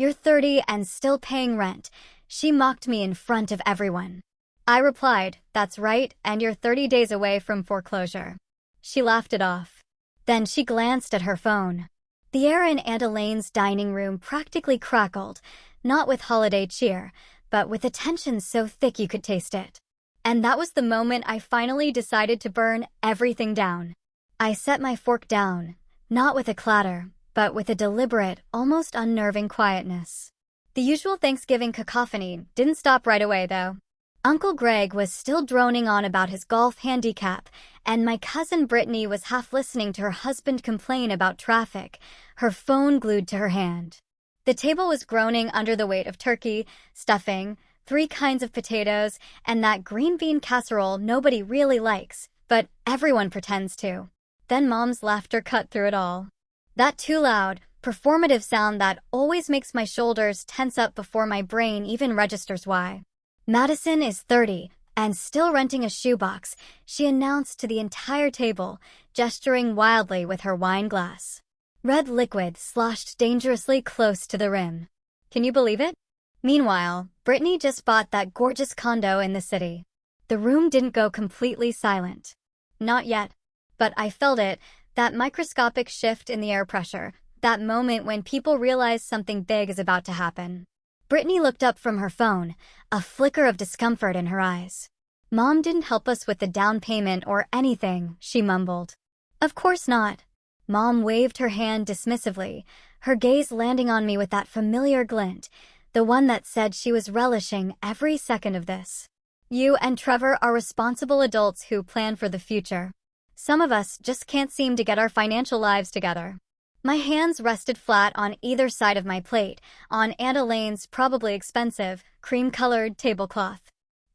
"You're 30 and still paying rent." She mocked me in front of everyone. I replied, "That's right, and you're 30 days away from foreclosure." She laughed it off. Then she glanced at her phone. The air in Aunt Elaine's dining room practically crackled, not with holiday cheer, but with a tension so thick you could taste it. And that was the moment I finally decided to burn everything down. I set my fork down, not with a clatter, but with a deliberate, almost unnerving quietness. The usual Thanksgiving cacophony didn't stop right away, though. Uncle Greg was still droning on about his golf handicap, and my cousin Brittany was half listening to her husband complain about traffic, her phone glued to her hand. The table was groaning under the weight of turkey, stuffing, 3 kinds of potatoes, and that green bean casserole nobody really likes, but everyone pretends to. Then Mom's laughter cut through it all. That too loud, performative sound that always makes my shoulders tense up before my brain even registers why. "Madison is 30 and still renting a shoebox," she announced to the entire table, gesturing wildly with her wine glass. Red liquid sloshed dangerously close to the rim. Can you believe it? Meanwhile, Brittany just bought that gorgeous condo in the city. The room didn't go completely silent. Not yet. But I felt it, that microscopic shift in the air pressure, that moment when people realize something big is about to happen. Brittany looked up from her phone, a flicker of discomfort in her eyes. "Mom didn't help us with the down payment or anything," she mumbled. "Of course not." Mom waved her hand dismissively, her gaze landing on me with that familiar glint, the one that said she was relishing every second of this. "You and Trevor are responsible adults who plan for the future. Some of us just can't seem to get our financial lives together." My hands rested flat on either side of my plate, on Aunt Elaine's probably expensive, cream-colored tablecloth.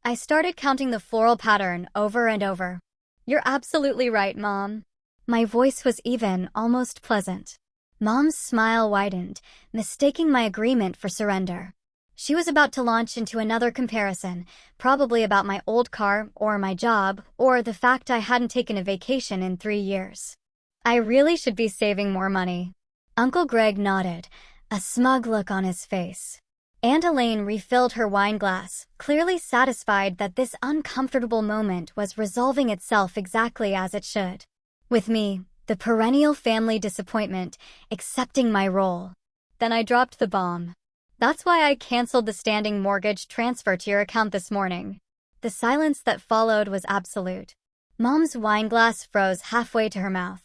I started counting the floral pattern over and over. "You're absolutely right, Mom." My voice was even, almost pleasant. Mom's smile widened, mistaking my agreement for surrender. She was about to launch into another comparison, probably about my old car, or my job, or the fact I hadn't taken a vacation in 3 years. I really should be saving more money. Uncle Greg nodded, a smug look on his face. Aunt Elaine refilled her wine glass, clearly satisfied that this uncomfortable moment was resolving itself exactly as it should. With me, the perennial family disappointment, accepting my role. Then I dropped the bomb. "That's why I canceled the standing mortgage transfer to your account this morning." The silence that followed was absolute. Mom's wine glass froze halfway to her mouth.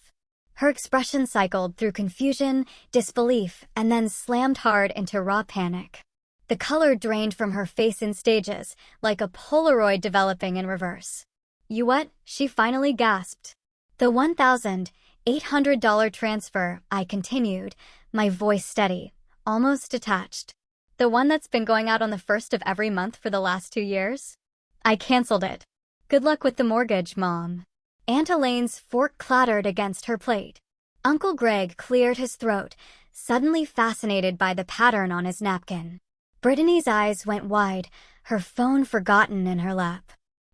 Her expression cycled through confusion, disbelief, and then slammed hard into raw panic. The color drained from her face in stages, like a Polaroid developing in reverse. "You what?" she finally gasped. "The $1,800 transfer," I continued, my voice steady, almost detached. "The one that's been going out on the 1st of every month for the last 2 years? I canceled it. Good luck with the mortgage, Mom." Aunt Elaine's fork clattered against her plate. Uncle Greg cleared his throat, suddenly fascinated by the pattern on his napkin. Brittany's eyes went wide, her phone forgotten in her lap.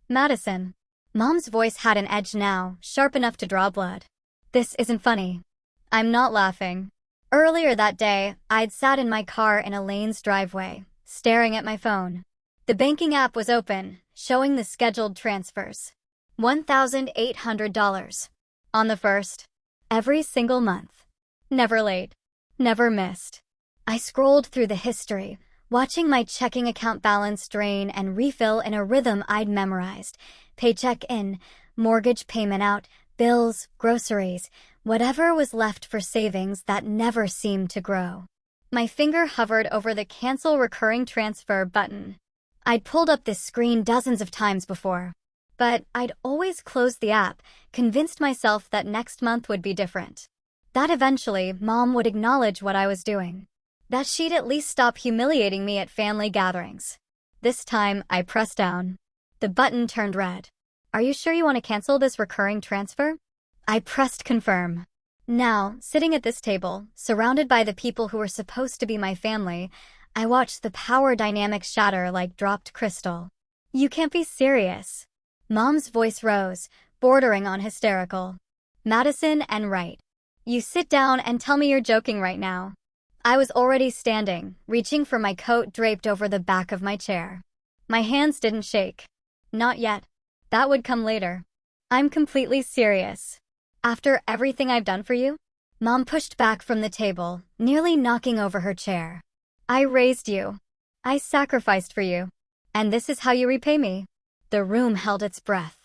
"Madison." Mom's voice had an edge now, sharp enough to draw blood. "This isn't funny." "I'm not laughing." Earlier that day, I'd sat in my car in Elaine's driveway, staring at my phone. The banking app was open, showing the scheduled transfers. $1,800. On the 1st. Every single month. Never late. Never missed. I scrolled through the history, watching my checking account balance drain and refill in a rhythm I'd memorized. Paycheck in, mortgage payment out, bills, groceries, whatever was left for savings that never seemed to grow. My finger hovered over the Cancel Recurring Transfer button. I'd pulled up this screen dozens of times before. But I'd always closed the app, convinced myself that next month would be different. That eventually, Mom would acknowledge what I was doing. That she'd at least stop humiliating me at family gatherings. This time, I pressed down. The button turned red. "Are you sure you want to cancel this recurring transfer?" I pressed confirm. Now, sitting at this table, surrounded by the people who were supposed to be my family, I watched the power dynamics shatter like dropped crystal. "You can't be serious." Mom's voice rose, bordering on hysterical. "Madison and Wright. You sit down and tell me you're joking right now." I was already standing, reaching for my coat draped over the back of my chair. My hands didn't shake. Not yet. That would come later. I'm completely serious. After everything I've done for you? Mom pushed back from the table, nearly knocking over her chair. I raised you. I sacrificed for you. And this is how you repay me. The room held its breath.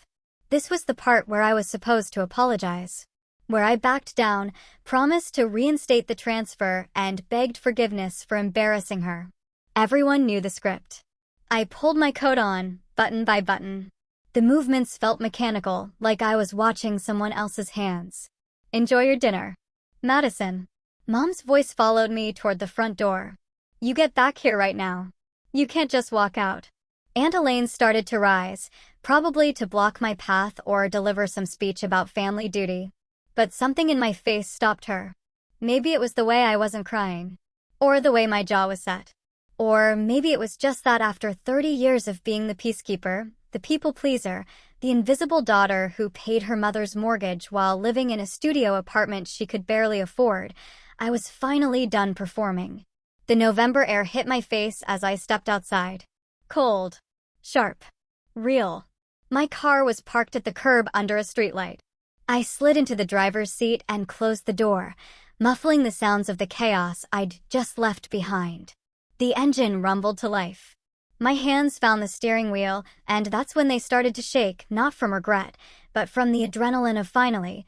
This was the part where I was supposed to apologize. Where I backed down, promised to reinstate the transfer, and begged forgiveness for embarrassing her. Everyone knew the script. I pulled my coat on, button by button. The movements felt mechanical, like I was watching someone else's hands. Enjoy your dinner. Madison. Mom's voice followed me toward the front door. You get back here right now. You can't just walk out. Aunt Elaine started to rise, probably to block my path or deliver some speech about family duty. But something in my face stopped her. Maybe it was the way I wasn't crying. Or the way my jaw was set. Or maybe it was just that after 30 years of being the peacekeeper, the people-pleaser, the invisible daughter who paid her mother's mortgage while living in a studio apartment she could barely afford, I was finally done performing. The November air hit my face as I stepped outside. Cold. Sharp. Real. My car was parked at the curb under a streetlight. I slid into the driver's seat and closed the door, muffling the sounds of the chaos I'd just left behind. The engine rumbled to life. My hands found the steering wheel, and that's when they started to shake, not from regret, but from the adrenaline of finally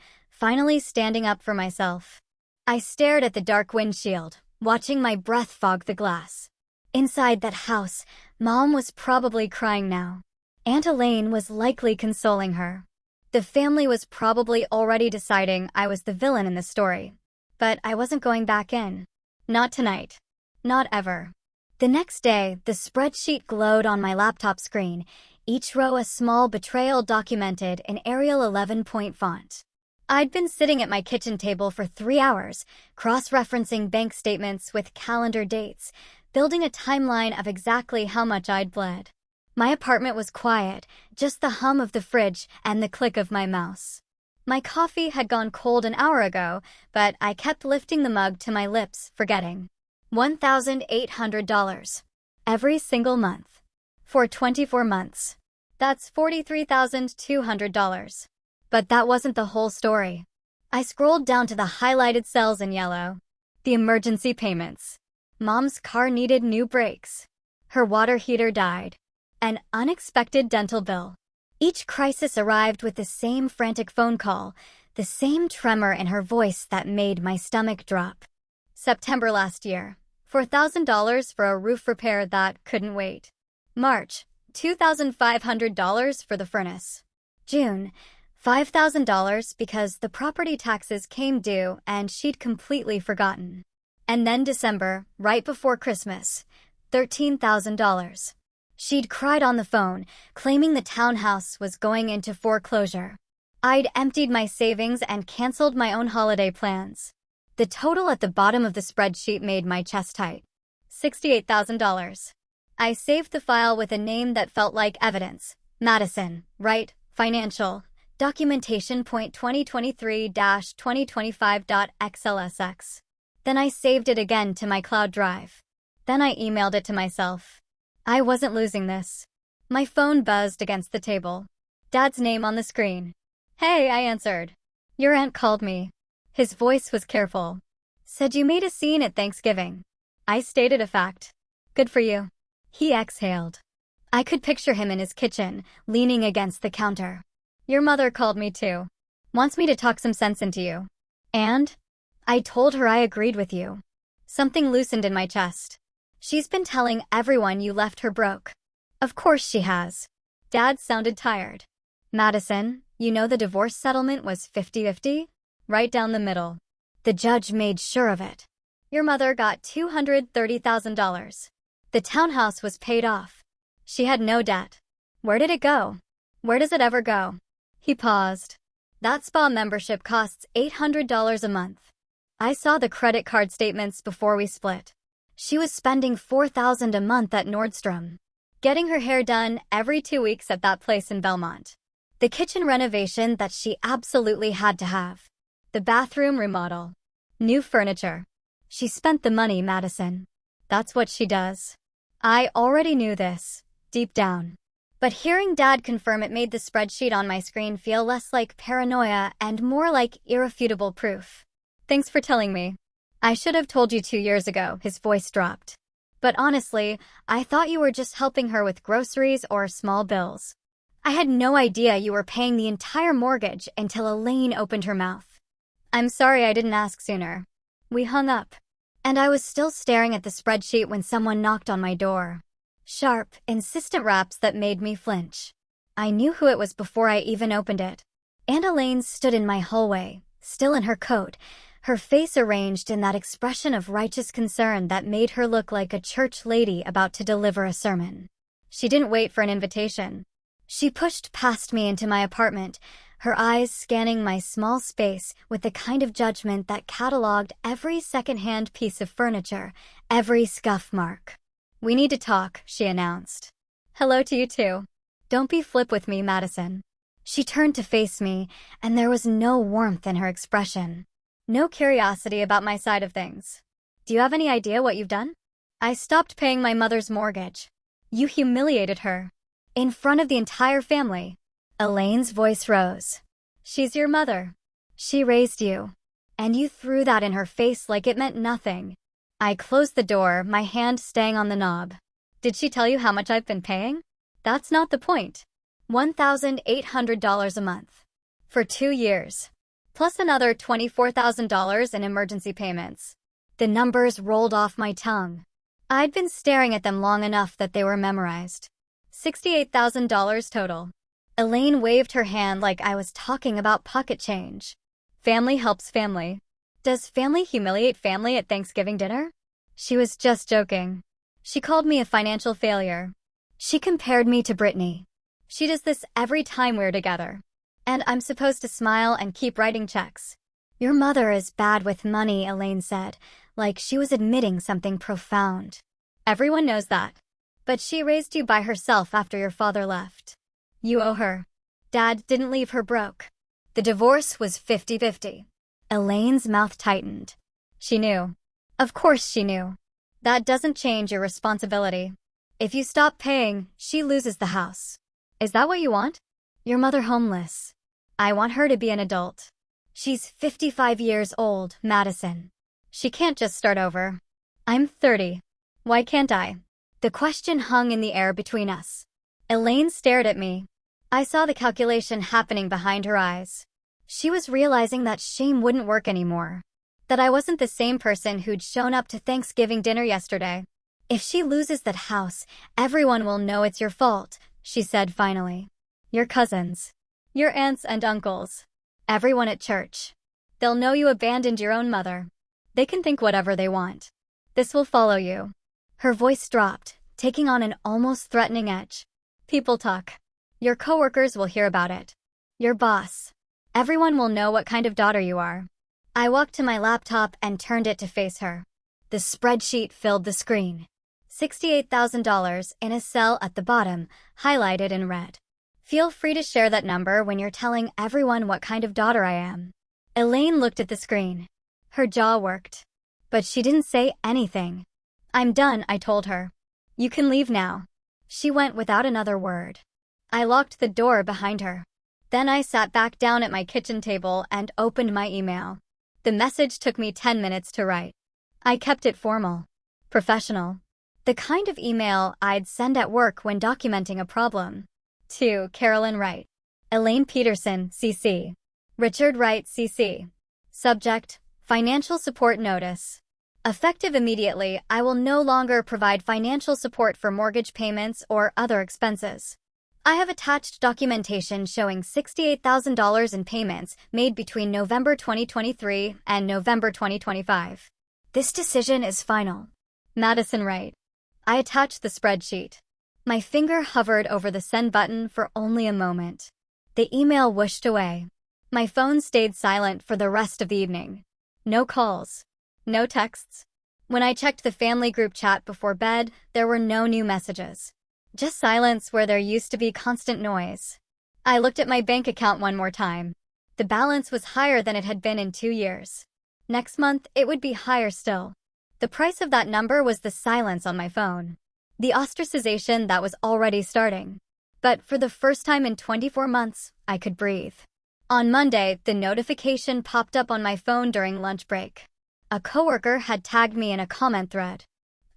standing up for myself. I stared at the dark windshield, watching my breath fog the glass. Inside that house, Mom was probably crying now. Aunt Elaine was likely consoling her. The family was probably already deciding I was the villain in the story. But I wasn't going back in. Not tonight. Not ever. The next day, the spreadsheet glowed on my laptop screen, each row a small betrayal documented in Arial 11-point font. I'd been sitting at my kitchen table for 3 hours, cross-referencing bank statements with calendar dates, building a timeline of exactly how much I'd bled. My apartment was quiet, just the hum of the fridge and the click of my mouse. My coffee had gone cold an hour ago, but I kept lifting the mug to my lips, forgetting. $1,800. Every single month. For 24 months. That's $43,200. But that wasn't the whole story. I scrolled down to the highlighted cells in yellow. The emergency payments. Mom's car needed new brakes. Her water heater died. An unexpected dental bill. Each crisis arrived with the same frantic phone call, the same tremor in her voice that made my stomach drop. September last year, $4,000 for a roof repair that couldn't wait. March, $2,500 for the furnace. June, $5,000 because the property taxes came due and she'd completely forgotten. And then December, right before Christmas, $13,000. She'd cried on the phone, claiming the townhouse was going into foreclosure. I'd emptied my savings and canceled my own holiday plans. The total at the bottom of the spreadsheet made my chest tight. $68,000. I saved the file with a name that felt like evidence. Madison, right, financial, documentation point 2023-2025.xlsx. Then I saved it again to my cloud drive. Then I emailed it to myself. I wasn't losing this. My phone buzzed against the table. Dad's name on the screen. Hey, I answered. Your aunt called me. His voice was careful. Said you made a scene at Thanksgiving. I stated a fact. Good for you. He exhaled. I could picture him in his kitchen, leaning against the counter. Your mother called me too. Wants me to talk some sense into you. And? I told her I agreed with you. Something loosened in my chest. She's been telling everyone you left her broke. Of course she has. Dad sounded tired. Madison, you know the divorce settlement was 50-50? Right down the middle. The judge made sure of it. Your mother got $230,000. The townhouse was paid off. She had no debt. Where did it go? Where does it ever go? He paused. That spa membership costs $800 a month. I saw the credit card statements before we split. She was spending $4,000 a month at Nordstrom. Getting her hair done every 2 weeks at that place in Belmont. The kitchen renovation that she absolutely had to have. The bathroom remodel. New furniture. She spent the money, Madison. That's what she does. I already knew this, deep down. But hearing Dad confirm it made the spreadsheet on my screen feel less like paranoia and more like irrefutable proof. Thanks for telling me. I should have told you 2 years ago, his voice dropped. But honestly, I thought you were just helping her with groceries or small bills. I had no idea you were paying the entire mortgage until Elaine opened her mouth. I'm sorry I didn't ask sooner. We hung up. And I was still staring at the spreadsheet when someone knocked on my door. Sharp, insistent raps that made me flinch. I knew who it was before I even opened it. Aunt Elaine stood in my hallway, still in her coat, her face arranged in that expression of righteous concern that made her look like a church lady about to deliver a sermon. She didn't wait for an invitation. She pushed past me into my apartment, her eyes scanning my small space with the kind of judgment that cataloged every second-hand piece of furniture, every scuff mark. We need to talk, she announced. Hello to you too. Don't be flip with me, Madison. She turned to face me, and there was no warmth in her expression. No curiosity about my side of things. Do you have any idea what you've done? I stopped paying my mother's mortgage. You humiliated her. In front of the entire family. Elaine's voice rose. She's your mother. She raised you. And you threw that in her face like it meant nothing. I closed the door, my hand staying on the knob. Did she tell you how much I've been paying? That's not the point. $1,800 a month. For 2 years. Plus another $24,000 in emergency payments. The numbers rolled off my tongue. I'd been staring at them long enough that they were memorized. $68,000 total. Elaine waved her hand like I was talking about pocket change. Family helps family. Does family humiliate family at Thanksgiving dinner? She was just joking. She called me a financial failure. She compared me to Brittany. She does this every time we're together. And I'm supposed to smile and keep writing checks. Your mother is bad with money, Elaine said, like she was admitting something profound. Everyone knows that. But she raised you by herself after your father left. You owe her. Dad didn't leave her broke. The divorce was 50-50. Elaine's mouth tightened. She knew. Of course she knew. That doesn't change your responsibility. If you stop paying, she loses the house. Is that what you want? Your mother homeless. I want her to be an adult. She's 55 years old, Madison. She can't just start over. I'm 30. Why can't I? The question hung in the air between us. Elaine stared at me. I saw the calculation happening behind her eyes. She was realizing that shame wouldn't work anymore. That I wasn't the same person who'd shown up to Thanksgiving dinner yesterday. If she loses that house, everyone will know it's your fault, she said finally. Your cousins. Your aunts and uncles. Everyone at church. They'll know you abandoned your own mother. They can think whatever they want. This will follow you. Her voice dropped, taking on an almost threatening edge. People talk. Your coworkers will hear about it. Your boss. Everyone will know what kind of daughter you are. I walked to my laptop and turned it to face her. The spreadsheet filled the screen. $68,000 in a cell at the bottom, highlighted in red. Feel free to share that number when you're telling everyone what kind of daughter I am. Elaine looked at the screen. Her jaw worked. But she didn't say anything. I'm done, I told her. You can leave now. She went without another word. I locked the door behind her. Then I sat back down at my kitchen table and opened my email. The message took me 10 minutes to write. I kept it formal. Professional. The kind of email I'd send at work when documenting a problem. To Carolyn Wright. Elaine Peterson, CC. Richard Wright, CC. Subject, Financial Support Notice. Effective immediately, I will no longer provide financial support for mortgage payments or other expenses. I have attached documentation showing $68,000 in payments made between November 2023 and November 2025. This decision is final. Madison Wright. I attached the spreadsheet. My finger hovered over the send button for only a moment. The email whooshed away. My phone stayed silent for the rest of the evening. No calls. No texts. When I checked the family group chat before bed, there were no new messages. Just silence where there used to be constant noise. I looked at my bank account one more time. The balance was higher than it had been in 2 years. Next month, it would be higher still. The price of that number was the silence on my phone. The ostracization that was already starting. But for the first time in 24 months, I could breathe. On Monday, the notification popped up on my phone during lunch break. A coworker had tagged me in a comment thread.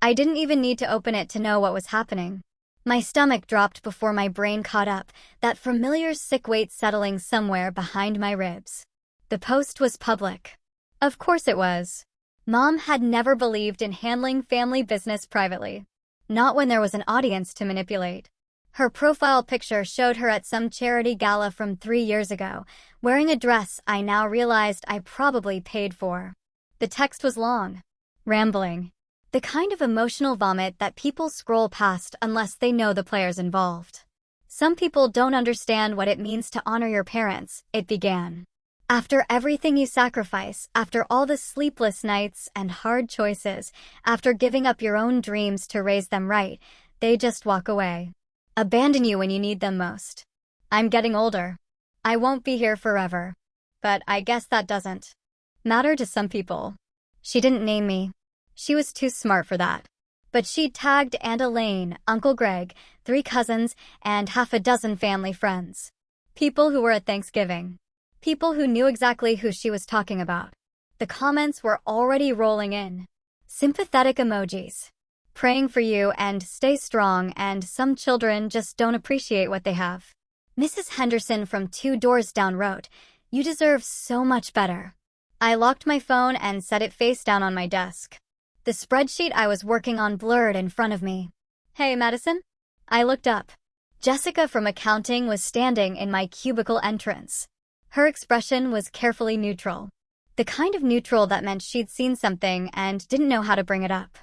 I didn't even need to open it to know what was happening. My stomach dropped before my brain caught up, that familiar sick weight settling somewhere behind my ribs. The post was public. Of course it was. Mom had never believed in handling family business privately. Not when there was an audience to manipulate. Her profile picture showed her at some charity gala from 3 years ago, wearing a dress I now realized I probably paid for. The text was long, rambling, the kind of emotional vomit that people scroll past unless they know the players involved. Some people don't understand what it means to honor your parents, it began. After everything you sacrifice, after all the sleepless nights and hard choices, after giving up your own dreams to raise them right, they just walk away. Abandon you when you need them most. I'm getting older. I won't be here forever. But I guess that doesn't matter to some people. She didn't name me. She was too smart for that. But she tagged Aunt Elaine, Uncle Greg, 3 cousins, and half a dozen family friends. People who were at Thanksgiving. People who knew exactly who she was talking about. The comments were already rolling in. Sympathetic emojis. Praying for you and stay strong, and some children just don't appreciate what they have. Mrs. Henderson from 2 doors down wrote, "You deserve so much better." I locked my phone and set it face down on my desk. The spreadsheet I was working on blurred in front of me. "Hey, Madison?" I looked up. Jessica from accounting was standing in my cubicle entrance. Her expression was carefully neutral. The kind of neutral that meant she'd seen something and didn't know how to bring it up.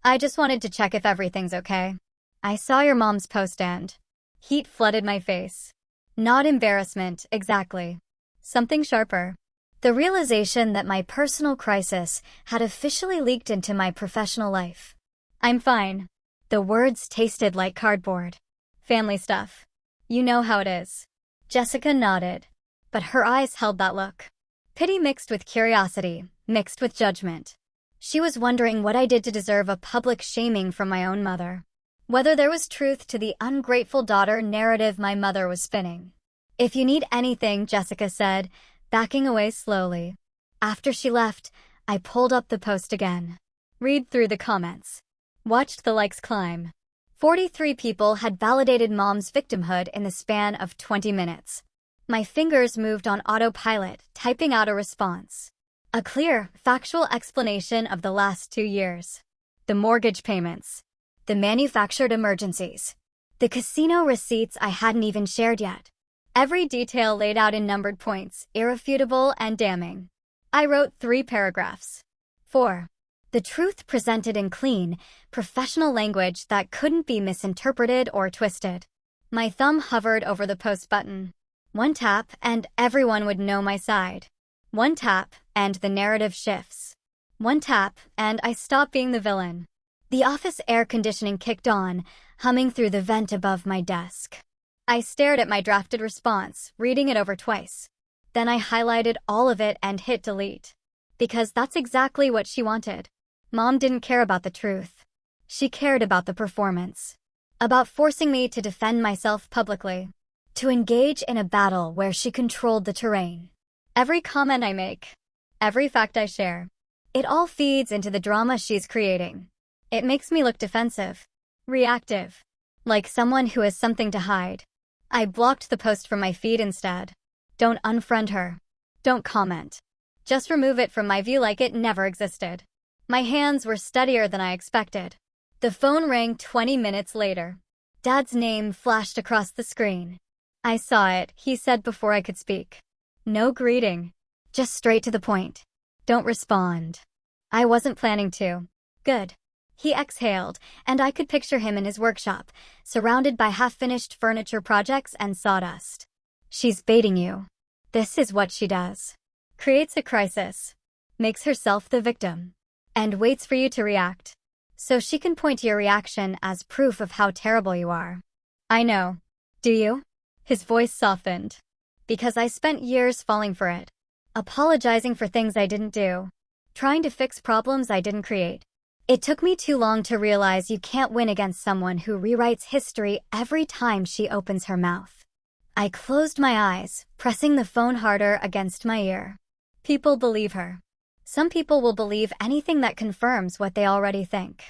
"I just wanted to check if everything's okay. I saw your mom's post and..." Heat flooded my face. Not embarrassment, exactly. Something sharper. The realization that my personal crisis had officially leaked into my professional life. "I'm fine." The words tasted like cardboard. "Family stuff. You know how it is." Jessica nodded, but her eyes held that look. Pity mixed with curiosity, mixed with judgment. She was wondering what I did to deserve a public shaming from my own mother. Whether there was truth to the ungrateful daughter narrative my mother was spinning. "If you need anything," Jessica said, backing away slowly. After she left, I pulled up the post again. Read through the comments. Watched the likes climb. 43 people had validated Mom's victimhood in the span of 20 minutes. My fingers moved on autopilot, typing out a response. A clear, factual explanation of the last 2 years. The mortgage payments. The manufactured emergencies. The casino receipts I hadn't even shared yet. Every detail laid out in numbered points, irrefutable and damning. I wrote 3 paragraphs. 4. The truth presented in clean, professional language that couldn't be misinterpreted or twisted. My thumb hovered over the post button. 1 tap, and everyone would know my side. 1 tap, and the narrative shifts. 1 tap, and I stop being the villain. The office air conditioning kicked on, humming through the vent above my desk. I stared at my drafted response, reading it over twice. Then I highlighted all of it and hit delete. Because that's exactly what she wanted. Mom didn't care about the truth. She cared about the performance. About forcing me to defend myself publicly. To engage in a battle where she controlled the terrain. Every comment I make, every fact I share, it all feeds into the drama she's creating. It makes me look defensive, reactive, like someone who has something to hide. I blocked the post from my feed instead. Don't unfriend her. Don't comment. Just remove it from my view like it never existed. My hands were steadier than I expected. The phone rang 20 minutes later. Dad's name flashed across the screen. "I saw it," he said before I could speak. No greeting. Just straight to the point. "Don't respond." I wasn't planning to. Good. He exhaled, and I could picture him in his workshop, surrounded by half-finished furniture projects and sawdust. "She's baiting you." This is what she does. Creates a crisis. Makes herself the victim. And waits for you to react. So she can point to your reaction as proof of how terrible you are. I know. Do you? His voice softened. Because I spent years falling for it. Apologizing for things I didn't do. Trying to fix problems I didn't create. It took me too long to realize you can't win against someone who rewrites history every time she opens her mouth. I closed my eyes, pressing the phone harder against my ear. People believe her. Some people will believe anything that confirms what they already think.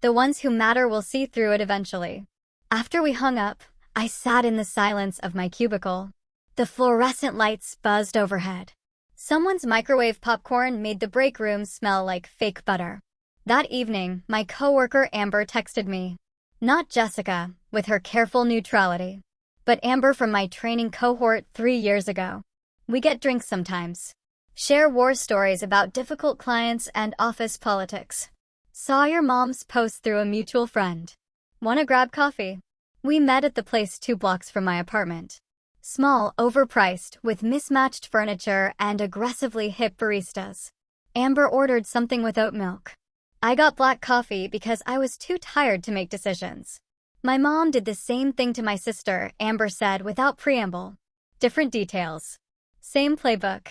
The ones who matter will see through it eventually. After we hung up, I sat in the silence of my cubicle. The fluorescent lights buzzed overhead. Someone's microwave popcorn made the break room smell like fake butter. That evening, my coworker Amber texted me. Not Jessica, with her careful neutrality, but Amber from my training cohort 3 years ago. We get drinks sometimes. Share war stories about difficult clients and office politics. Saw your mom's post through a mutual friend. Wanna grab coffee? We met at the place 2 blocks from my apartment. Small, overpriced, with mismatched furniture and aggressively hip baristas. Amber ordered something with oat milk. I got black coffee because I was too tired to make decisions. My mom did the same thing to my sister, Amber said without preamble. Different details. Same playbook.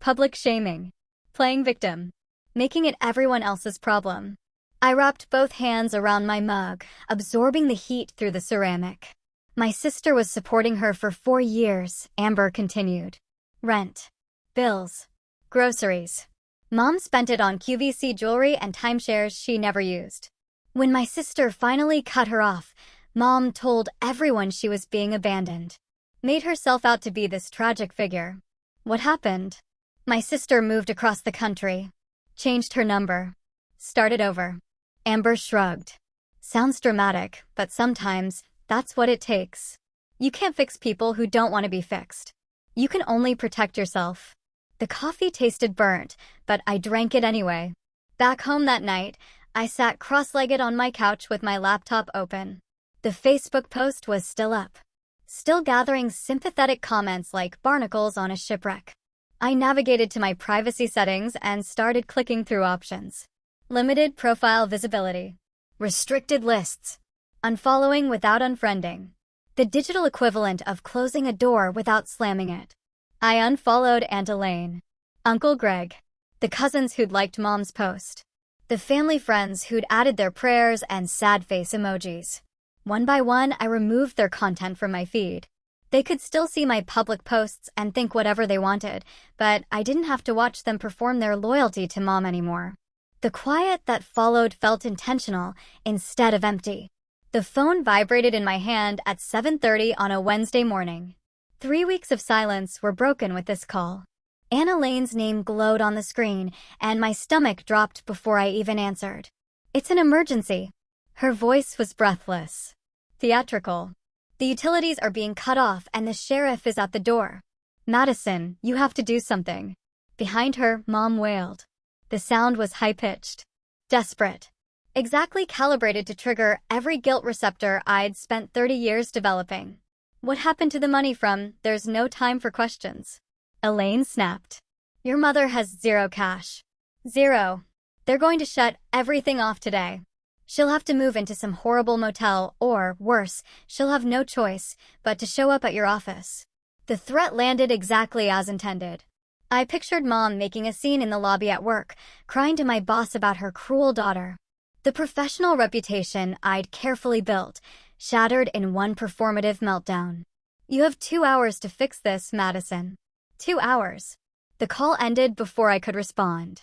Public shaming. Playing victim. Making it everyone else's problem. I wrapped both hands around my mug, absorbing the heat through the ceramic. My sister was supporting her for 4 years, Amber continued. Rent. Bills. Groceries. Mom spent it on QVC jewelry and timeshares she never used. When my sister finally cut her off, Mom told everyone she was being abandoned. Made herself out to be this tragic figure. What happened? My sister moved across the country. Changed her number. Started over. Amber shrugged. Sounds dramatic, but sometimes, that's what it takes. You can't fix people who don't want to be fixed. You can only protect yourself. The coffee tasted burnt, but I drank it anyway. Back home that night, I sat cross-legged on my couch with my laptop open. The Facebook post was still up. Still gathering sympathetic comments like barnacles on a shipwreck. I navigated to my privacy settings and started clicking through options. Limited profile visibility. Restricted lists. Unfollowing without unfriending. The digital equivalent of closing a door without slamming it. I unfollowed Aunt Elaine, Uncle Greg, the cousins who'd liked Mom's post, the family friends who'd added their prayers and sad face emojis. One by one, I removed their content from my feed. They could still see my public posts and think whatever they wanted, but I didn't have to watch them perform their loyalty to Mom anymore. The quiet that followed felt intentional instead of empty. The phone vibrated in my hand at 7:30 on a Wednesday morning. 3 weeks of silence were broken with this call. Aunt Elaine's name glowed on the screen, and my stomach dropped before I even answered. It's an emergency. Her voice was breathless. Theatrical. The utilities are being cut off and the sheriff is at the door. Madison, you have to do something. Behind her, Mom wailed. The sound was high-pitched. Desperate. Exactly calibrated to trigger every guilt receptor I'd spent 30 years developing. What happened to the money from "There's no time for questions"? Elaine snapped. Your mother has 0 cash. 0. They're going to shut everything off today. She'll have to move into some horrible motel, or, worse, she'll have no choice but to show up at your office. The threat landed exactly as intended. I pictured Mom making a scene in the lobby at work, crying to my boss about her cruel daughter. The professional reputation I'd carefully built, shattered in one performative meltdown. You have 2 hours to fix this, Madison. 2 hours. The call ended before I could respond.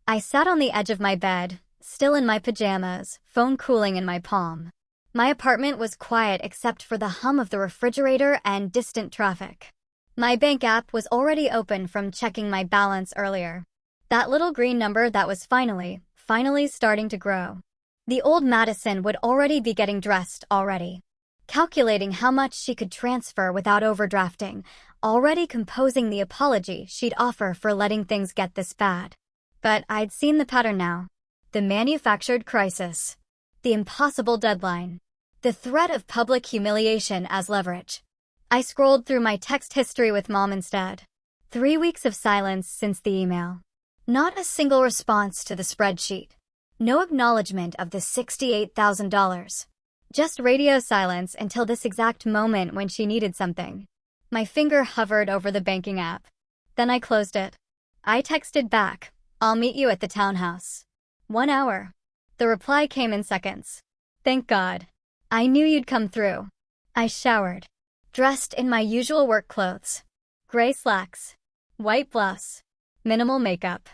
I sat on the edge of my bed, still in my pajamas, phone cooling in my palm. My apartment was quiet except for the hum of the refrigerator and distant traffic. My bank app was already open from checking my balance earlier. That little green number that was finally starting to grow. The old Madison would already be getting dressed already. Calculating how much she could transfer without overdrafting, already composing the apology she'd offer for letting things get this bad. But I'd seen the pattern now. The manufactured crisis. The impossible deadline. The threat of public humiliation as leverage. I scrolled through my text history with Mom instead. 3 weeks of silence since the email. Not a single response to the spreadsheet. No acknowledgement of the $68,000. Just radio silence until this exact moment when she needed something. My finger hovered over the banking app. Then I closed it. I texted back, I'll meet you at the townhouse. 1 hour. The reply came in seconds. Thank God. I knew you'd come through. I showered, dressed in my usual work clothes. Gray slacks, white blouse, minimal makeup.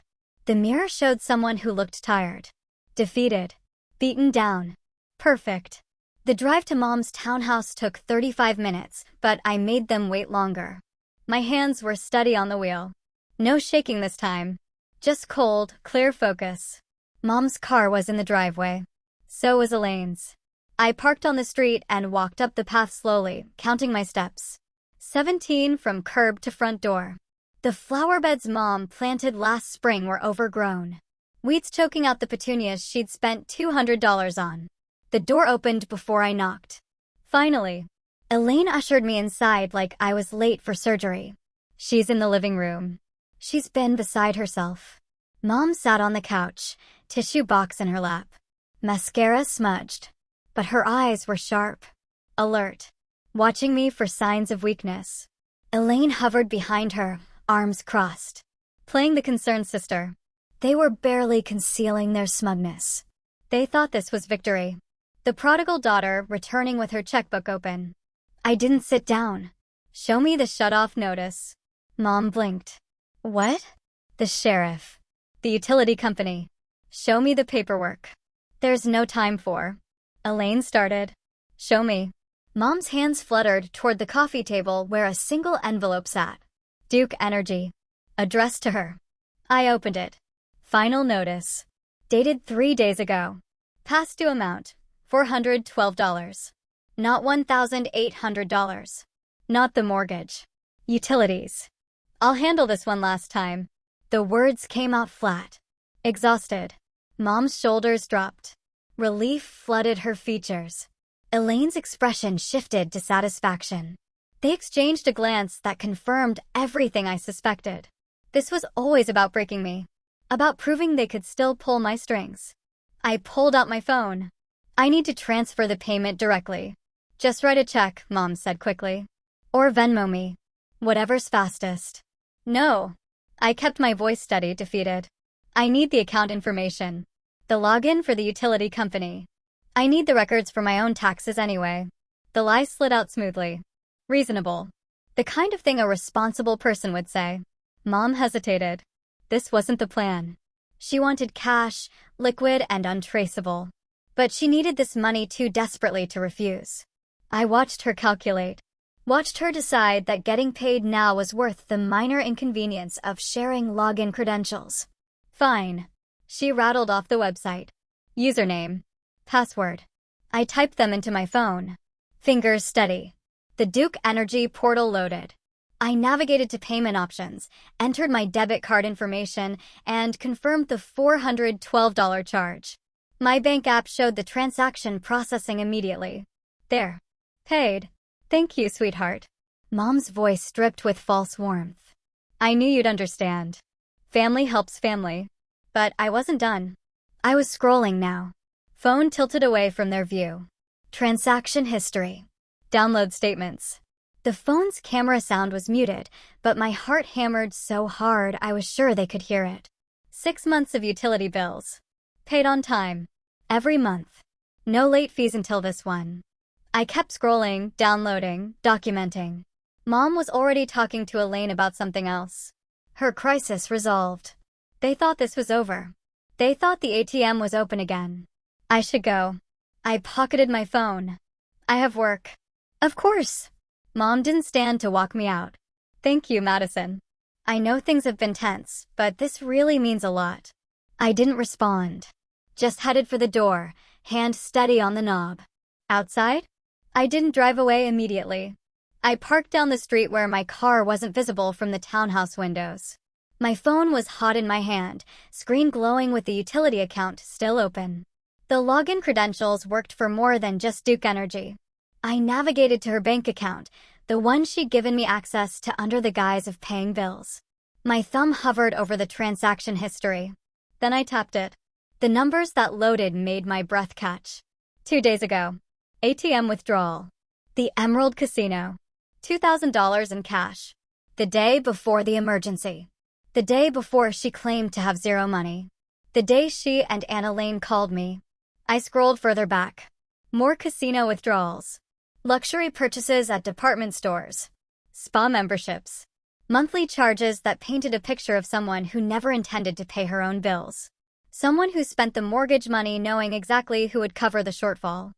The mirror showed someone who looked tired, defeated, beaten down. Perfect. The drive to Mom's townhouse took 35 minutes, but I made them wait longer. My hands were steady on the wheel. No shaking this time. Just cold, clear focus. Mom's car was in the driveway. So was Elaine's. I parked on the street and walked up the path slowly, counting my steps. 17 from curb to front door. The flower beds Mom planted last spring were overgrown. Weeds choking out the petunias she'd spent $200 on. The door opened before I knocked. Finally, Elaine ushered me inside like I was late for surgery. She's in the living room. She's been beside herself. Mom sat on the couch, tissue box in her lap. Mascara smudged. But her eyes were sharp, alert, watching me for signs of weakness. Elaine hovered behind her, arms crossed, playing the concerned sister. They were barely concealing their smugness. They thought this was victory. The prodigal daughter returning with her checkbook open. I didn't sit down. Show me the shut-off notice. Mom blinked. What? The sheriff. The utility company. Show me the paperwork. There's no time for. Elaine started. Show me. Mom's hands fluttered toward the coffee table where a single envelope sat. Duke Energy. Addressed to her. I opened it. Final notice. Dated 3 days ago. Past due amount, $412. Not $1,800. Not the mortgage. Utilities. I'll handle this one last time. The words came out flat. Exhausted. Mom's shoulders dropped. Relief flooded her features. Elaine's expression shifted to satisfaction. They exchanged a glance that confirmed everything I suspected. This was always about breaking me. About proving they could still pull my strings. I pulled out my phone. I need to transfer the payment directly. Just write a check, Mom said quickly. Or Venmo me. Whatever's fastest. No. I kept my voice steady, defeated. I need the account information. The login for the utility company. I need the records for my own taxes anyway. The lie slid out smoothly. Reasonable. The kind of thing a responsible person would say. Mom hesitated. This wasn't the plan. She wanted cash, liquid and untraceable. But she needed this money too desperately to refuse. I watched her calculate. Watched her decide that getting paid now was worth the minor inconvenience of sharing login credentials. Fine. She rattled off the website. Username. Password. I typed them into my phone. Fingers steady. The Duke Energy portal loaded. I navigated to payment options, entered my debit card information, and confirmed the $412 charge. My bank app showed the transaction processing immediately. There. Paid. Thank you, sweetheart. Mom's voice dripped with false warmth. I knew you'd understand. Family helps family. But I wasn't done. I was scrolling now. Phone tilted away from their view. Transaction history. Download statements. The phone's camera sound was muted, but my heart hammered so hard I was sure they could hear it. 6 months of utility bills. Paid on time. Every month. No late fees until this one. I kept scrolling, downloading, documenting. Mom was already talking to Elaine about something else. Her crisis resolved. They thought this was over. They thought the ATM was open again. I should go. I pocketed my phone. I have work. Of course. Mom didn't stand to walk me out. Thank you, Madison. I know things have been tense, but this really means a lot. I didn't respond. Just headed for the door, hand steady on the knob. Outside? I didn't drive away immediately. I parked down the street where my car wasn't visible from the townhouse windows. My phone was hot in my hand, screen glowing with the utility account still open. The login credentials worked for more than just Duke Energy. I navigated to her bank account, the one she'd given me access to under the guise of paying bills. My thumb hovered over the transaction history. Then I tapped it. The numbers that loaded made my breath catch. 2 days ago. ATM withdrawal. The Emerald Casino. $2,000 in cash. The day before the emergency. The day before she claimed to have zero money. The day she and Anna Lane called me. I scrolled further back. More casino withdrawals. Luxury purchases at department stores. Spa memberships. Monthly charges that painted a picture of someone who never intended to pay her own bills. Someone who spent the mortgage money knowing exactly who would cover the shortfall.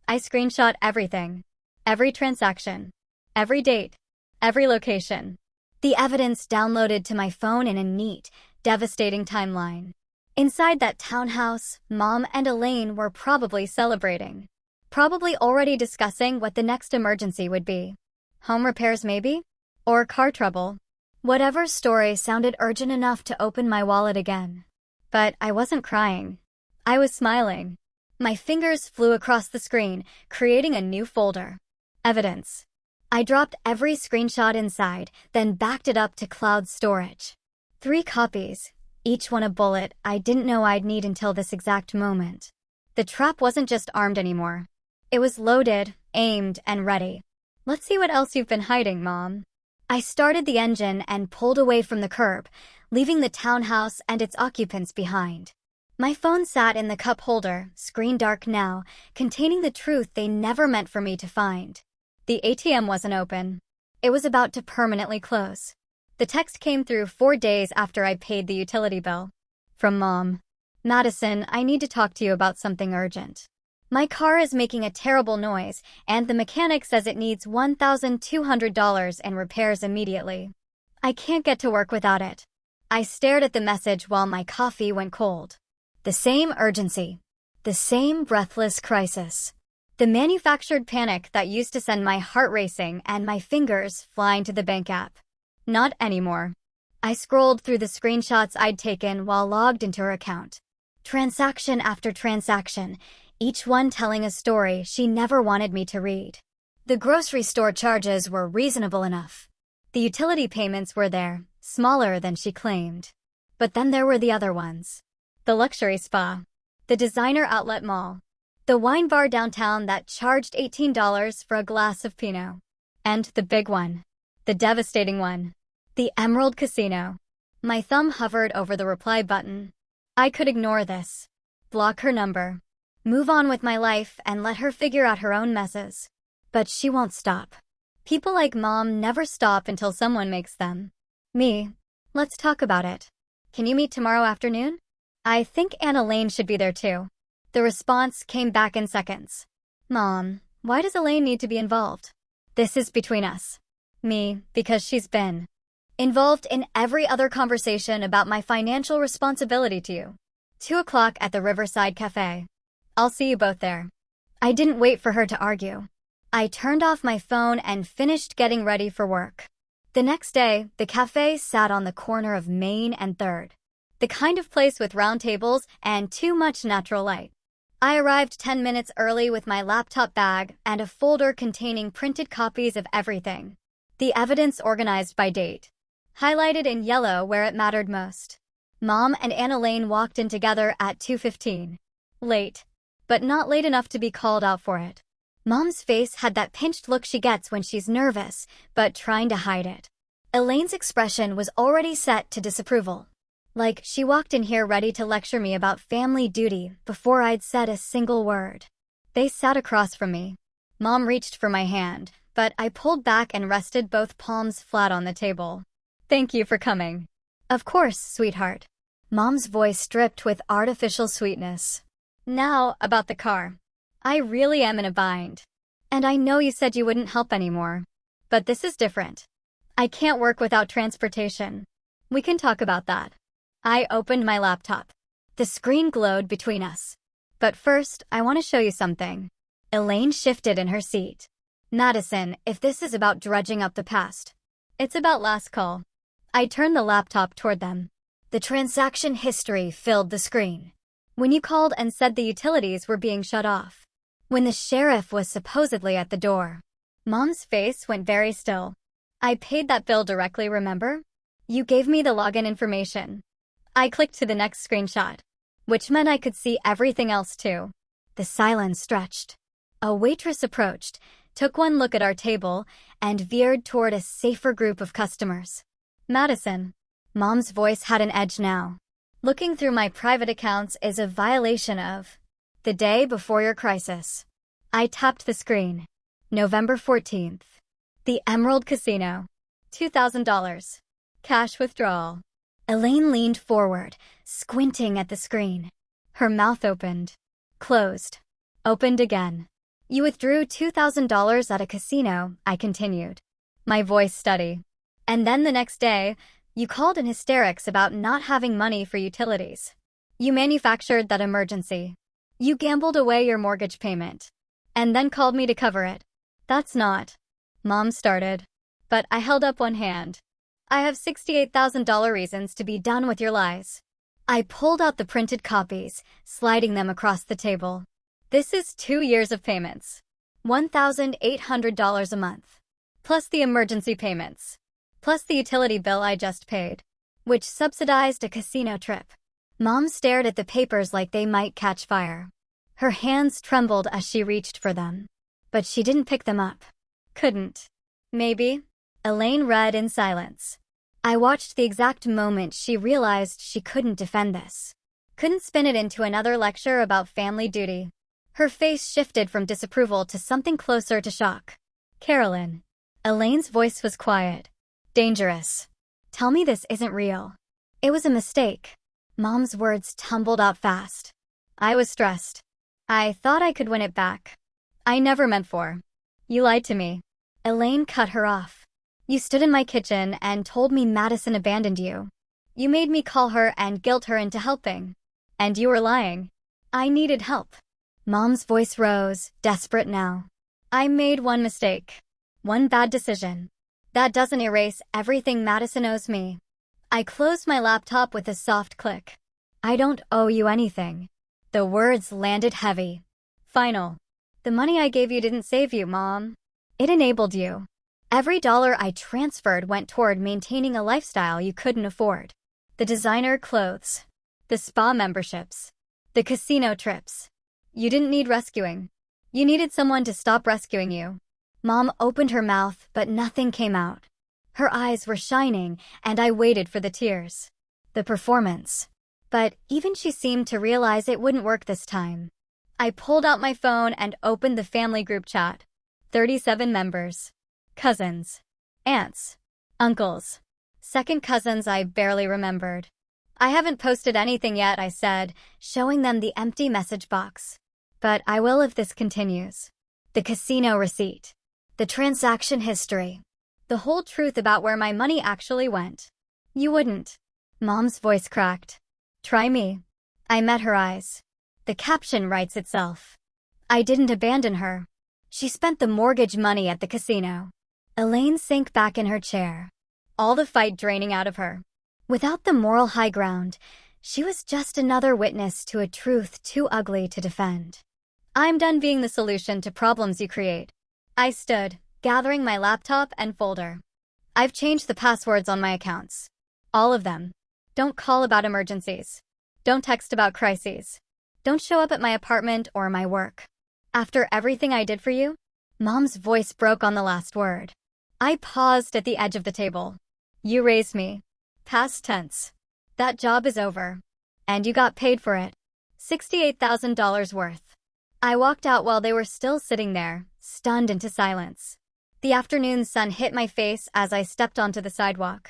I screenshot everything. Every transaction. Every date. Every location. The evidence downloaded to my phone in a neat, devastating timeline. Inside that townhouse, Mom and Elaine were probably celebrating. Probably already discussing what the next emergency would be. Home repairs maybe? Or car trouble. Whatever story sounded urgent enough to open my wallet again. But I wasn't crying. I was smiling. My fingers flew across the screen, creating a new folder. Evidence. I dropped every screenshot inside, then backed it up to cloud storage. 3 copies, each one a bullet I didn't know I'd need until this exact moment. The trap wasn't just armed anymore. It was loaded, aimed, and ready. Let's see what else you've been hiding, Mom. I started the engine and pulled away from the curb, leaving the townhouse and its occupants behind. My phone sat in the cup holder, screen dark now, containing the truth they never meant for me to find. The ATM wasn't open. It was about to permanently close. The text came through 4 days after I paid the utility bill. From Mom. Madison, I need to talk to you about something urgent. My car is making a terrible noise, and the mechanic says it needs $1,200 in repairs immediately. I can't get to work without it. I stared at the message while my coffee went cold. The same urgency. The same breathless crisis. The manufactured panic that used to send my heart racing and my fingers flying to the bank app. Not anymore. I scrolled through the screenshots I'd taken while logged into her account. Transaction after transaction, each one telling a story she never wanted me to read. The grocery store charges were reasonable enough. The utility payments were there, smaller than she claimed. But then there were the other ones. The luxury spa. The designer outlet mall. The wine bar downtown that charged $18 for a glass of Pinot. And the big one. The devastating one. The Emerald Casino. My thumb hovered over the reply button. I could ignore this. Block her number. Move on with my life and let her figure out her own messes. But she won't stop. People like Mom never stop until someone makes them. Me. Let's talk about it. Can you meet tomorrow afternoon? I think Aunt Elaine should be there too. The response came back in seconds. Mom, why does Elaine need to be involved? This is between us. Me, because she's been involved in every other conversation about my financial responsibility to you. 2 o'clock at the Riverside Cafe. I'll see you both there. I didn't wait for her to argue. I turned off my phone and finished getting ready for work. The next day, the cafe sat on the corner of Main and 3rd. The kind of place with round tables and too much natural light. I arrived 10 minutes early with my laptop bag and a folder containing printed copies of everything. The evidence organized by date. Highlighted in yellow where it mattered most. Mom and Aunt Elaine walked in together at 2:15. Late. But not late enough to be called out for it. Mom's face had that pinched look she gets when she's nervous, but trying to hide it. Elaine's expression was already set to disapproval. Like she walked in here ready to lecture me about family duty before I'd said a single word. They sat across from me. Mom reached for my hand, but I pulled back and rested both palms flat on the table. Thank you for coming. Of course, sweetheart. Mom's voice dripped with artificial sweetness. Now, about the car. I really am in a bind. And I know you said you wouldn't help anymore. But this is different. I can't work without transportation. We can talk about that. I opened my laptop. The screen glowed between us. But first, I want to show you something. Elaine shifted in her seat. Madison, if this is about dredging up the past, it's about last call. I turned the laptop toward them. The transaction history filled the screen. When you called and said the utilities were being shut off. When the sheriff was supposedly at the door. Mom's face went very still. I paid that bill directly, remember? You gave me the login information. I clicked to the next screenshot, which meant I could see everything else too. The silence stretched. A waitress approached, took one look at our table, and veered toward a safer group of customers. Madison. Mom's voice had an edge now. Looking through my private accounts is a violation of The day before your crisis. I tapped the screen. November 14th. The Emerald Casino. $2,000. Cash withdrawal. Elaine leaned forward, squinting at the screen. Her mouth opened. Closed. Opened again. You withdrew $2,000 at a casino, I continued. My voice steady. And then the next day, you called in hysterics about not having money for utilities. You manufactured that emergency. You gambled away your mortgage payment. And then called me to cover it. That's not. Mom started. But I held up one hand. I have $68,000 reasons to be done with your lies. I pulled out the printed copies, sliding them across the table. This is 2 years of payments. $1,800 a month. Plus the emergency payments. Plus the utility bill I just paid, which subsidized a casino trip. Mom stared at the papers like they might catch fire. Her hands trembled as she reached for them. But she didn't pick them up. Couldn't. Maybe. Elaine read in silence. I watched the exact moment she realized she couldn't defend this. Couldn't spin it into another lecture about family duty. Her face shifted from disapproval to something closer to shock. Carolyn. Elaine's voice was quiet. Dangerous. Tell me this isn't real. It was a mistake. Mom's words tumbled out fast. I was stressed. I thought I could win it back. I never meant for. You lied to me. Elaine cut her off. You stood in my kitchen and told me Madison abandoned you. You made me call her and guilt her into helping. And you were lying. I needed help. Mom's voice rose, desperate now. I made one mistake. One bad decision. That doesn't erase everything Madison owes me. I closed my laptop with a soft click. I don't owe you anything. The words landed heavy. Final. The money I gave you didn't save you, Mom. It enabled you. Every dollar I transferred went toward maintaining a lifestyle you couldn't afford. The designer clothes. The spa memberships. The casino trips. You didn't need rescuing. You needed someone to stop rescuing you. Mom opened her mouth, but nothing came out. Her eyes were shining, and I waited for the tears. The performance. But even she seemed to realize it wouldn't work this time. I pulled out my phone and opened the family group chat. 37 members. Cousins. Aunts. Uncles. Second cousins I barely remembered. I haven't posted anything yet, I said, showing them the empty message box. But I will if this continues. The casino receipt. The transaction history. The whole truth about where my money actually went. You wouldn't. Mom's voice cracked. Try me. I met her eyes. The caption writes itself. I didn't abandon her. She spent the mortgage money at the casino. Elaine sank back in her chair. All the fight draining out of her. Without the moral high ground, she was just another witness to a truth too ugly to defend. I'm done being the solution to problems you create. I stood, gathering my laptop and folder. I've changed the passwords on my accounts. All of them. Don't call about emergencies. Don't text about crises. Don't show up at my apartment or my work. After everything I did for you? Mom's voice broke on the last word. I paused at the edge of the table. You raised me. Past tense. That job is over. And you got paid for it. $68,000 worth. I walked out while they were still sitting there, stunned into silence. The afternoon sun hit my face as I stepped onto the sidewalk.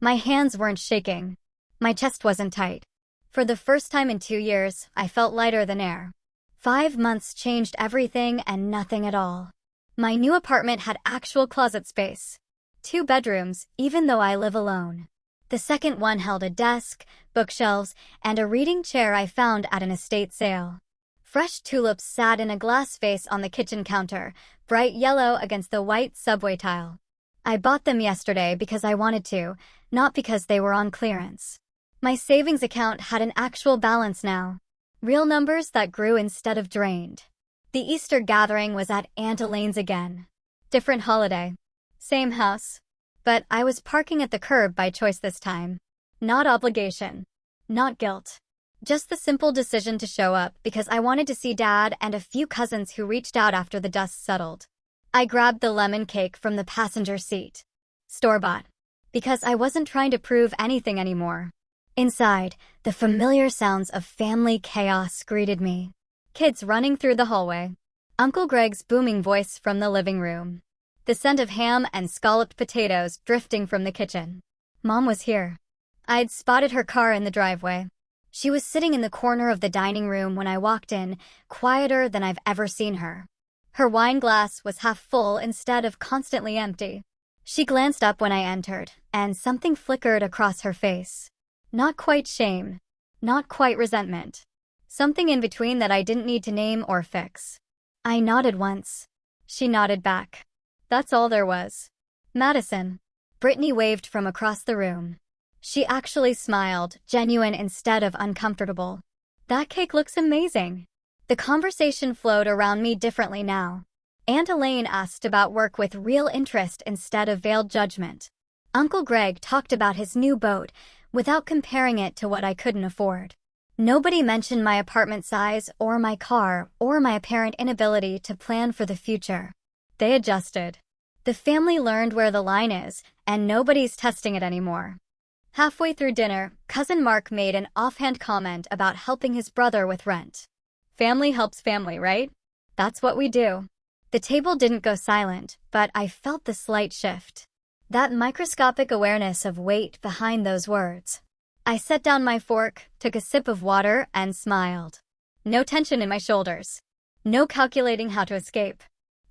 My hands weren't shaking. My chest wasn't tight. For the first time in 2 years, I felt lighter than air. 5 months changed everything and nothing at all. My new apartment had actual closet space. 2 bedrooms, even though I live alone. The second one held a desk, bookshelves, and a reading chair I found at an estate sale. Fresh tulips sat in a glass vase on the kitchen counter, bright yellow against the white subway tile. I bought them yesterday because I wanted to, not because they were on clearance. My savings account had an actual balance now. Real numbers that grew instead of drained. The Easter gathering was at Aunt Elaine's again. Different holiday. Same house. But I was parking at the curb by choice this time. Not obligation. Not guilt. Just the simple decision to show up because I wanted to see Dad and a few cousins who reached out after the dust settled. I grabbed the lemon cake from the passenger seat. Store-bought. Because I wasn't trying to prove anything anymore. Inside, the familiar sounds of family chaos greeted me. Kids running through the hallway. Uncle Greg's booming voice from the living room. The scent of ham and scalloped potatoes drifting from the kitchen. Mom was here. I'd spotted her car in the driveway. She was sitting in the corner of the dining room when I walked in, quieter than I've ever seen her. Her wine glass was half full instead of constantly empty. She glanced up when I entered, and something flickered across her face. Not quite shame. Not quite resentment. Something in between that I didn't need to name or fix. I nodded once. She nodded back. That's all there was. Madison. Brittany waved from across the room. She actually smiled, genuine instead of uncomfortable. That cake looks amazing. The conversation flowed around me differently now. Aunt Elaine asked about work with real interest instead of veiled judgment. Uncle Greg talked about his new boat, without comparing it to what I couldn't afford. Nobody mentioned my apartment size or my car or my apparent inability to plan for the future. They adjusted. The family learned where the line is, and nobody's testing it anymore. Halfway through dinner, Cousin Mark made an offhand comment about helping his brother with rent. Family helps family, right? That's what we do. The table didn't go silent, but I felt the slight shift. That microscopic awareness of weight behind those words. I set down my fork, took a sip of water, and smiled. No tension in my shoulders. No calculating how to escape.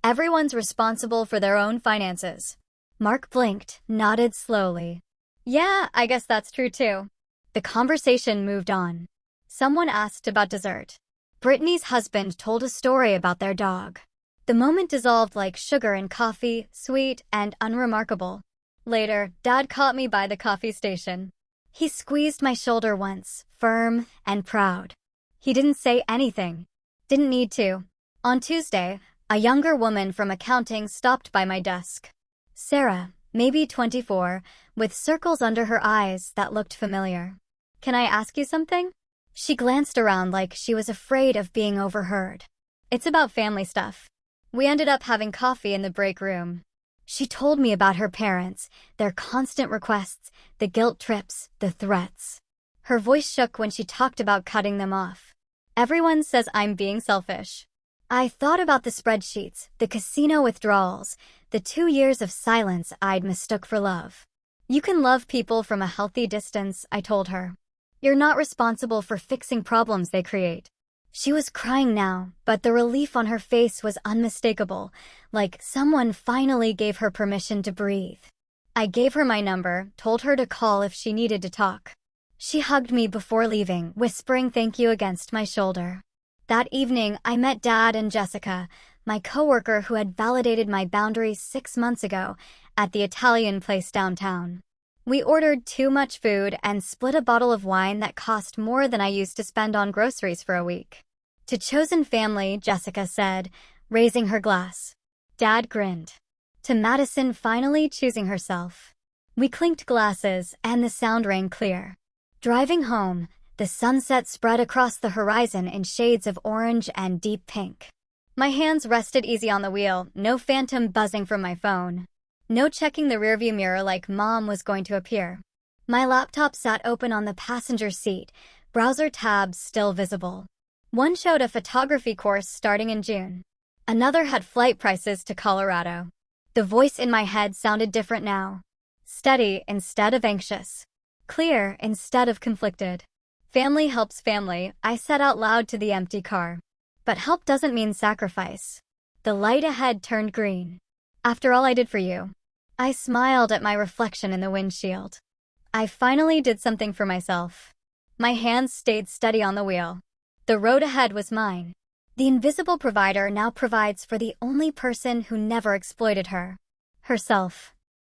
Everyone's responsible for their own finances. Mark blinked, nodded slowly. Yeah, I guess that's true too. The conversation moved on. Someone asked about dessert. Brittany's husband told a story about their dog. The moment dissolved like sugar in coffee, sweet and unremarkable. Later, Dad caught me by the coffee station. He squeezed my shoulder once, firm and proud. He didn't say anything. Didn't need to. On Tuesday, a younger woman from accounting stopped by my desk. Sarah, maybe 24, with circles under her eyes that looked familiar. Can I ask you something? She glanced around like she was afraid of being overheard. It's about family stuff. We ended up having coffee in the break room. She told me about her parents, their constant requests, the guilt trips, the threats. Her voice shook when she talked about cutting them off. Everyone says I'm being selfish. I thought about the spreadsheets, the casino withdrawals, the 2 years of silence I'd mistook for love. You can love people from a healthy distance, I told her. You're not responsible for fixing problems they create. She was crying now, but the relief on her face was unmistakable, like someone finally gave her permission to breathe. I gave her my number, told her to call if she needed to talk. She hugged me before leaving, whispering thank you against my shoulder. That evening, I met Dad and Jessica, my coworker who had validated my boundaries 6 months ago, at the Italian place downtown. We ordered too much food and split a bottle of wine that cost more than I used to spend on groceries for a week. To chosen family, Jessica said, raising her glass. Dad grinned. To Madison finally choosing herself. We clinked glasses and the sound rang clear. Driving home, the sunset spread across the horizon in shades of orange and deep pink. My hands rested easy on the wheel, no phantom buzzing from my phone. No checking the rearview mirror like Mom was going to appear. My laptop sat open on the passenger seat, browser tabs still visible. One showed a photography course starting in June. Another had flight prices to Colorado. The voice in my head sounded different now. Steady instead of anxious. Clear instead of conflicted. Family helps family, I said out loud to the empty car. But help doesn't mean sacrifice. The light ahead turned green. After all I did for you. I smiled at my reflection in the windshield. I finally did something for myself. My hands stayed steady on the wheel. The road ahead was mine. The invisible provider now provides for the only person who never exploited her. Herself.